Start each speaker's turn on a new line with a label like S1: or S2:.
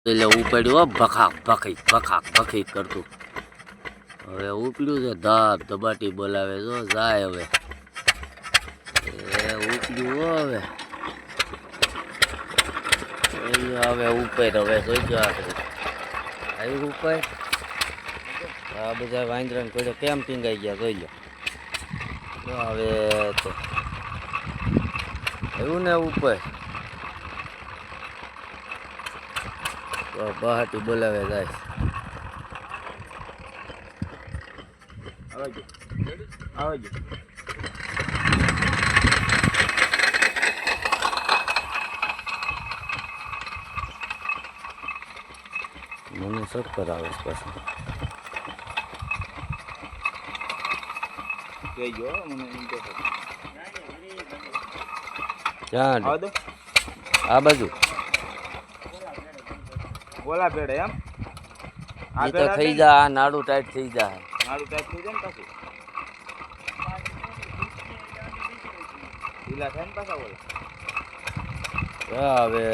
S1: એટલે ઉપડ્યું ભખાક ભખી કરતું. હવે ઉપડ્યું છે ધબ ધબાટી બોલાવે જો જાય હવે ઉપડ્યું હવે ઉપર હવે જોઈજો આપણે આવ્યું ઉપર. આ બધા વાંદરાને કોઈ કેમ ટીંગાઈ ગયા જોઈ લો હવે તો આવ્યું ને ઉપર બહાટી બોલાવે જાય. આવજો મને ચક્કર આવે છે પાછું. ક્યાં આ બાજુ
S2: બોલા પેડે એમ
S1: આ તો થઈ જા આ નાડું ટાઈટ થઈ જાય.
S2: નાડું ટાઈટ થઈ જાય ને પાછું ઢીલા થાય ને પાછા બોલા
S1: હવે